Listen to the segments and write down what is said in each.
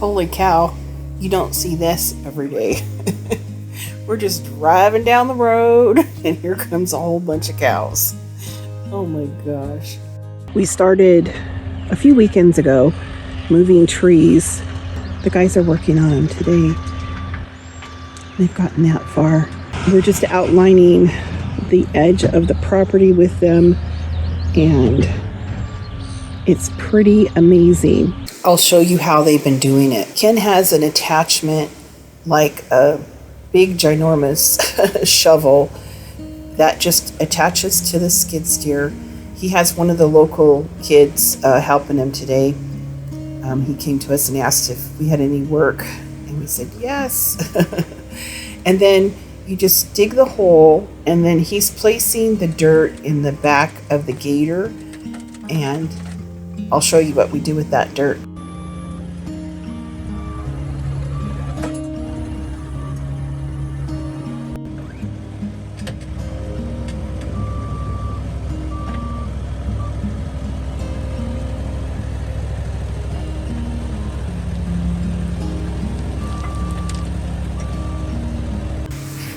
holy cow, you don't see this every day. We're just driving down the road and here comes a whole bunch of cows. Oh my gosh. We started a few weekends ago moving trees. The guys are working on them today. They've gotten that far. We're just outlining the edge of the property with them, and it's pretty amazing. I'll show you how they've been doing it. Ken has an attachment like a big ginormous shovel that just attaches to the skid steer. He has one of the local kids helping him today. He came to us and asked if we had any work, and we said yes. And then you just dig the hole, and then he's placing the dirt in the back of the gator, and I'll show you what we do with that dirt.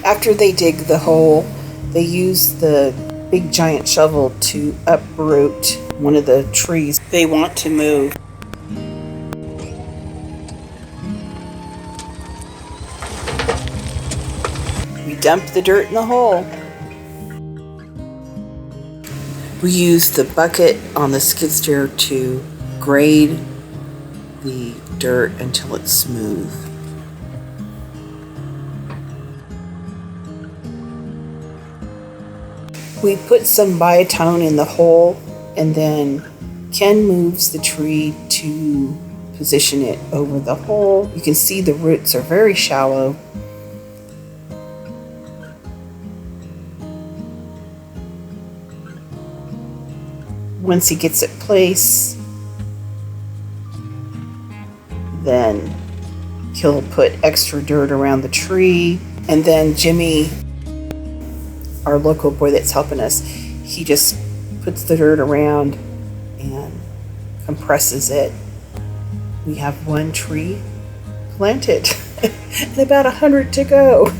After they dig the hole, they use the big giant shovel to uproot one of the trees they want to move. We dump the dirt in the hole. We use the bucket on the skid steer to grade the dirt until it's smooth. We put some biotone in the hole, and then Ken moves the tree to position it over the hole. You can see the roots are very shallow. Once he gets it placed, then he'll put extra dirt around the tree, and then Jimmy, our local boy that's helping us, he just puts the dirt around and compresses it. We have one tree planted and about 100 to go.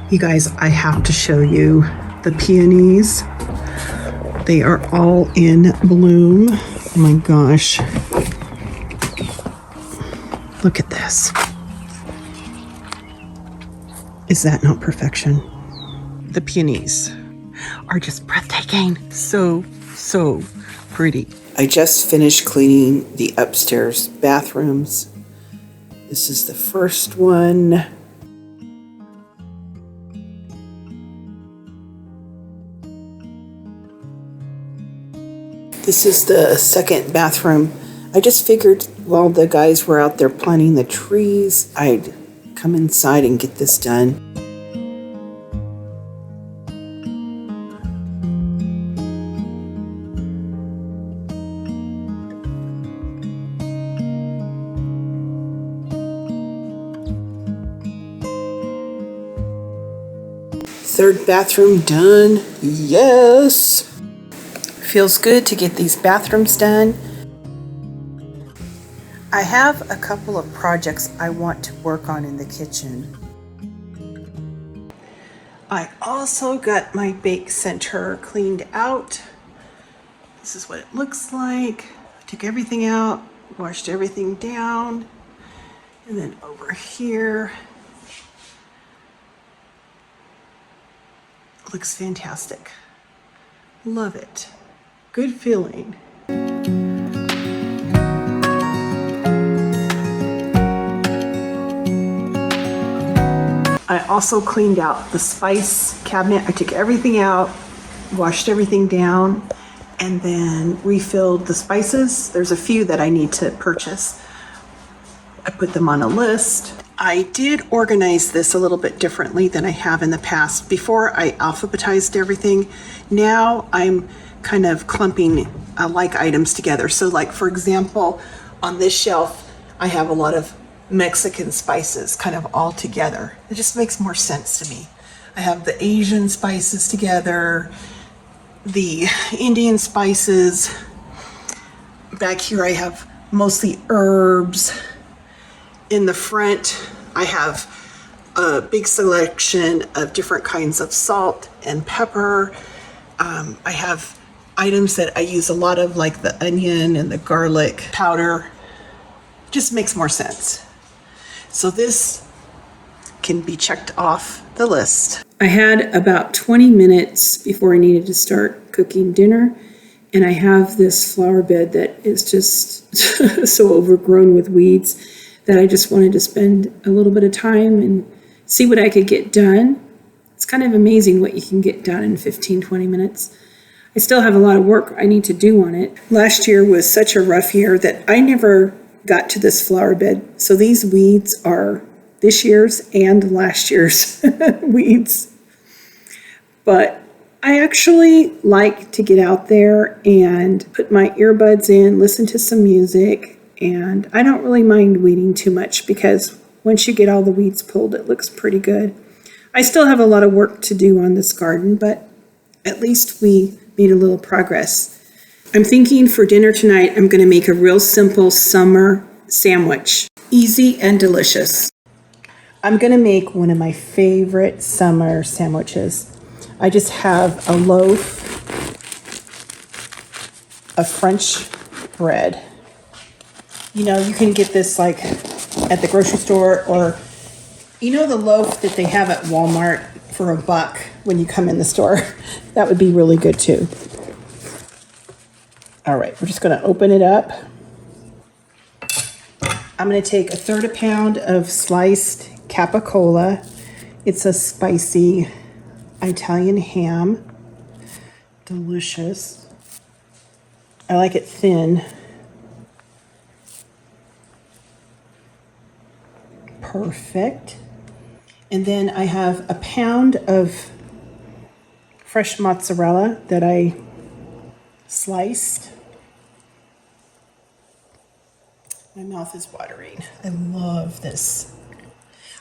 You guys, I have to show you the peonies. They are all in bloom. Oh my gosh. Look at this. Is that not perfection? The peonies are just breathtaking. So pretty. I just finished cleaning the upstairs bathrooms. This is the first one. This is the second bathroom. I just figured while the guys were out there planting the trees, I'd come inside and get this done. Third bathroom done. Yes! Feels good to get these bathrooms done. I have a couple of projects I want to work on in the kitchen. I also got my bake center cleaned out. This is what it looks like. I took everything out, washed everything down, and then over here, looks fantastic. Love it. Good feeling. I also cleaned out the spice cabinet. I took everything out, washed everything down, and then refilled the spices. There's a few that I need to purchase. I put them on a list. I did organize this a little bit differently than I have in the past. Before, I alphabetized everything. Now I'm kind of clumping like items together. So like, for example, on this shelf, I have a lot of Mexican spices kind of all together. It just makes more sense to me. I have the Asian spices together, the Indian spices. Back here I have mostly herbs, In the front, I have a big selection of different kinds of salt and pepper. I have items that I use a lot of, like the onion and the garlic powder. Just makes more sense. So this can be checked off the list. I had about 20 minutes before I needed to start cooking dinner, and I have this flower bed that is just so overgrown with weeds that I just wanted to spend a little bit of time and see what I could get done. It's kind of amazing what you can get done in 15, 20 minutes. I still have a lot of work I need to do on it. Last year was such a rough year that I never got to this flower bed. So these weeds are this year's and last year's weeds. But I actually like to get out there and put my earbuds in, listen to some music, and I don't really mind weeding too much because once you get all the weeds pulled, it looks pretty good. I still have a lot of work to do on this garden, but at least we made a little progress. I'm thinking for dinner tonight, I'm going to make a real simple summer sandwich. Easy and delicious. I'm going to make one of my favorite summer sandwiches. I just have a loaf of French bread. You know, you can get this like at the grocery store, or you know the loaf that they have at Walmart for $1 when you come in the store. That would be really good too. All right, we're just going to open it up. I'm going to take 1/3 pound of sliced capicola. It's a spicy Italian ham. Delicious. I like it thin. Perfect. And then I have 1 pound of fresh mozzarella that I sliced. My mouth is watering. I love this.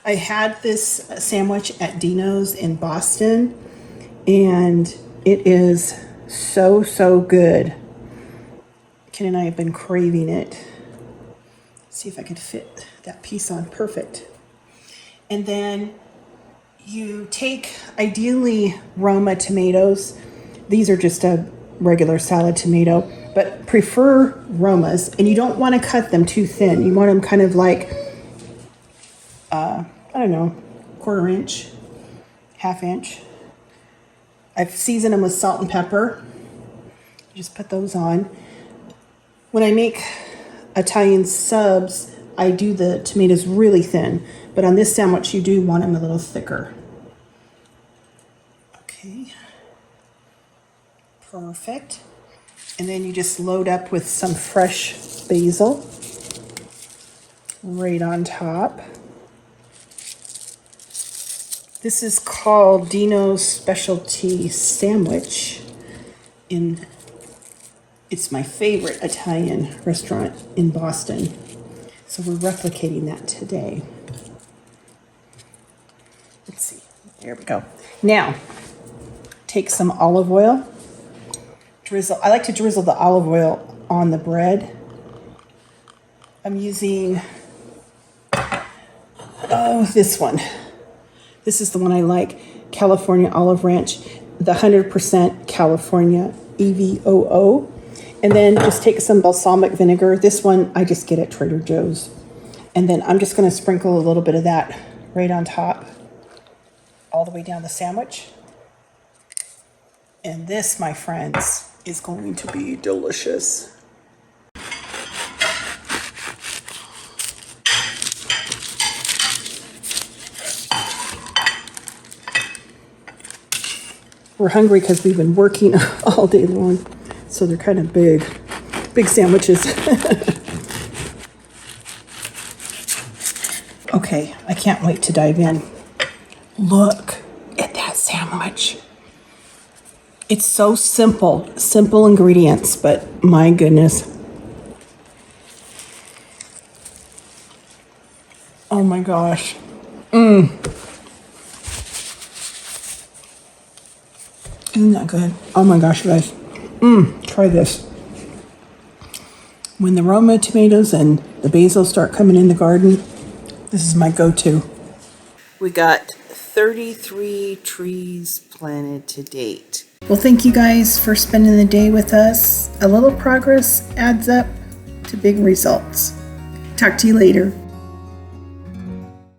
I had this sandwich at Dino's in Boston, and it is so, so good. Ken and I have been craving it. Let's see if I could fit that piece on perfect. And then you take, ideally, Roma tomatoes. These are just a regular salad tomato, but prefer Romas, and you don't want to cut them too thin. You want them kind of like, I don't know, 1/4 inch, 1/2 inch. I've seasoned them with salt and pepper. Just put those on. When I make Italian subs, I do the tomatoes really thin, but on this sandwich, you do want them a little thicker. Okay. Perfect. And then you just load up with some fresh basil right on top. This is called Dino's Specialty Sandwich. It's my favorite Italian restaurant in Boston. So we're replicating that today. Let's see. There we go. Now, take some olive oil. Drizzle. I like to drizzle the olive oil on the bread. I'm using, this one. This is the one I like, California Olive Ranch, the 100% California EVOO. And then just take some balsamic vinegar. This one I just get at Trader Joe's. And then I'm just going to sprinkle a little bit of that right on top, all the way down the sandwich. And this, my friends, is going to be delicious. We're hungry because we've been working all day long, so they're kind of big sandwiches. Okay, I can't wait to dive in. Look at that sandwich. It's so simple ingredients, but my goodness. Oh my gosh. Isn't that good? Oh my gosh, guys. Try this. When the Roma tomatoes and the basil start coming in the garden, This is my go-to. We got 33 trees planted to date. Well, thank you guys for spending the day with us. A little progress adds up to big results. Talk to you later.